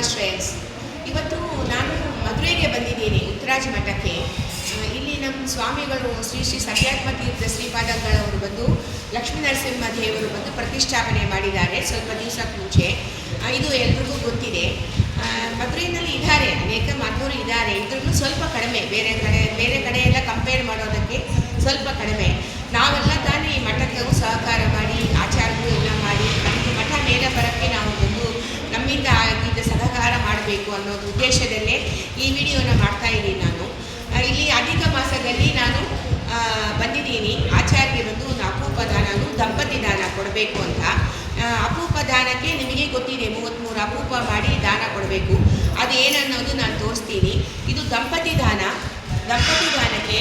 ನಮಸ್ಕಾರ್ friends. ಇವತ್ತು ನಾನು ಮದುವೆಗೆ ಬಂದಿದ್ದೀನಿ, ಉತ್ತರಾಜ ಮಠಕ್ಕೆ. ಇಲ್ಲಿ ನಮ್ಮ ಸ್ವಾಮಿಗಳು ಶ್ರೀ ಶ್ರೀ ಸತ್ಯಾತ್ಮ ತೀರ್ಥ ಶ್ರೀಪಾದಂಗಳವರು ಬಂದು ಲಕ್ಷ್ಮೀ ನರಸಿಂಹ ದೇವರು ಬಂದು ಪ್ರತಿಷ್ಠಾಪನೆ ಮಾಡಿದ್ದಾರೆ ಸ್ವಲ್ಪ ದಿವಸಕ್ಕೆ ಮುಂಚೆ. ಇದು ಎಲ್ರಿಗೂ ಗೊತ್ತಿದೆ. ಮದುವೆಯಲ್ಲಿ ಇದ್ದಾರೆ, ಅನೇಕ ಮಧುರು ಇದ್ದಾರೆ, ಇದ್ರೂ ಸ್ವಲ್ಪ ಕಡಿಮೆ. ಬೇರೆ ಕಡೆ ಎಲ್ಲ ಕಂಪೇರ್ ಮಾಡೋದಕ್ಕೆ ಸ್ವಲ್ಪ ಕಡಿಮೆ. ನಾವೆಲ್ಲ ತಾನೇ ಈ ಮಠಕ್ಕೆ ಸಹಕಾರ ಮಾಡಿ ಆಚಾರಗಳು ಎಲ್ಲ ಮಾಡಿ ಅದಕ್ಕೆ ಮಠ ಮೇಲೆ ಬರೋಕ್ಕೆ ನಾವು ಬಂದು ನಮ್ಮಿಂದ ಆಗಿದ್ದ ಸಹಕಾರ ಮಾಡಬೇಕು ಅನ್ನೋ ಉದ್ದೇಶದಲ್ಲೇ ಈ ವಿಡಿಯೋನ ಮಾಡ್ತಾ ಇದ್ದೀನಿ. ನಾನು ಇಲ್ಲಿ ಅಧಿಕ ಮಾಸದಲ್ಲಿ ನಾನು ಬಂದಿದ್ದೀನಿ. ಆಚಾರ್ಯಗೆ ಬಂದು ಒಂದು ಅಪೂಪ ದಾನ, ದಂಪತಿ ದಾನ ಕೊಡಬೇಕು ಅಂತ. ಅಪೂಪ ದಾನಕ್ಕೆ ನಿಮಗೆ ಗೊತ್ತಿದೆ, 33 ಅಪೂಪ ಮಾಡಿ ದಾನ ಕೊಡಬೇಕು. ಅದು ಏನನ್ನೋದು ನಾನು ತೋರಿಸ್ತೀನಿ. ಇದು ದಂಪತಿ ದಾನ. ದಂಪತಿ ದಾನಕ್ಕೆ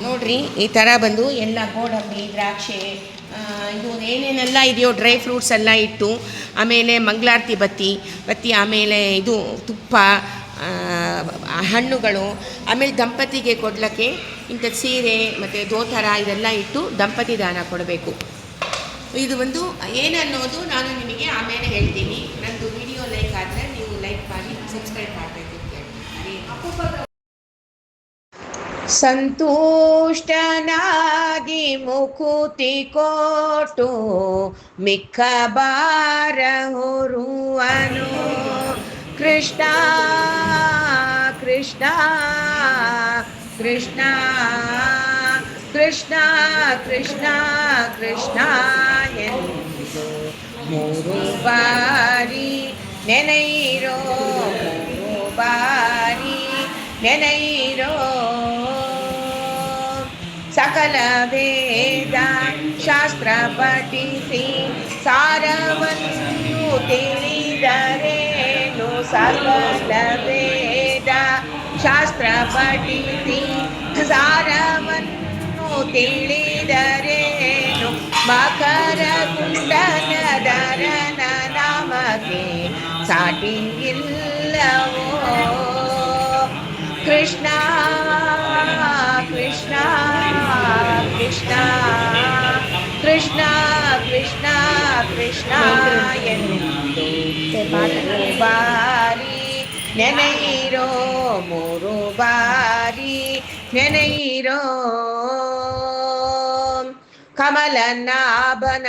ನೋಡ್ರಿ, ಈ ಥರ ಬಂದು ಎಲ್ಲ ಗೋಡಂಬಿ, ದ್ರಾಕ್ಷೆ, ಇದು ಏನೇನೆಲ್ಲ ಇದೆಯೋ ಡ್ರೈ ಫ್ರೂಟ್ಸ್ ಎಲ್ಲ ಇಟ್ಟು, ಆಮೇಲೆ ಮಂಗಳಾರತಿ ಬತ್ತಿ, ಆಮೇಲೆ ಇದು ತುಪ್ಪ, ಹಣ್ಣುಗಳು, ಆಮೇಲೆ ದಂಪತಿಗೆ ಕೊಡ್ಲಿಕ್ಕೆ ಇಂಥದ್ದು ಸೀರೆ ಮತ್ತು ದೋತರ ಇದೆಲ್ಲ ಇಟ್ಟು ದಂಪತಿ ದಾನ ಕೊಡಬೇಕು. ಇದು ಒಂದು ಏನನ್ನೋದು ನಾನು ನಿಮಗೆ ಆಮೇಲೆ ಹೇಳ್ತೀನಿ. ನಂದು ವಿಡಿಯೋ ಲೈಕ್ ಆದರೆ ನೀವು ಲೈಕ್ ಮಾಡಿ ಸಬ್ಸ್ಕ್ರೈಬ್ ಮಾಡಬೇಕು ಅಂತ ಹೇಳ್ತೀನಿ. ಸಂತುಷ್ಟನಾಗಿ ಮುಕುತಿ ಕೊಟ್ಟು ಮಿಕ್ಕ ಬಾರ ಹೊರುವನು ಕೃಷ್ಣ ಕೃಷ್ಣ ಕೃಷ್ಣ ಕೃಷ್ಣ ಕೃಷ್ಣ ಕೃಷ್ಣ ಎಂದು 3 ಬಾರಿ ನೆನೆಯಿರೋ, 3 ಬಾರಿ ನೆನೆಯಿರೋ. ಸಕಲ ವೇದ ಶಾಸ್ತ್ರ ಪಠಿಸಿ ಸಾರವನ್ನು ತಿಳಿದರೇನು, ಸಕಲ ವೇದ ಶಾಸ್ತ್ರ ಪಠಿಸಿ ಸಾರವನ್ನು ತಿಳಿದರೇನು, ಮಕರ ಕುಂಡಲಧರನ ನಾಮಕ್ಕೆ ಸಾಟಿ ಇಲ್ಲವೋ. ಕೃಷ್ಣ ಕೃಷ್ಣ ಕೃಷ್ಣ ಕೃಷ್ಣ ಕೃಷ್ಣ ಕೃಷ್ಣ ಎಂದು 3 ಬಾರಿ ನೆನೆಯಿರೋ, 3 ಬಾರಿ ನೆನೆಯಿರೋ. ಕಮಲನಾಭನ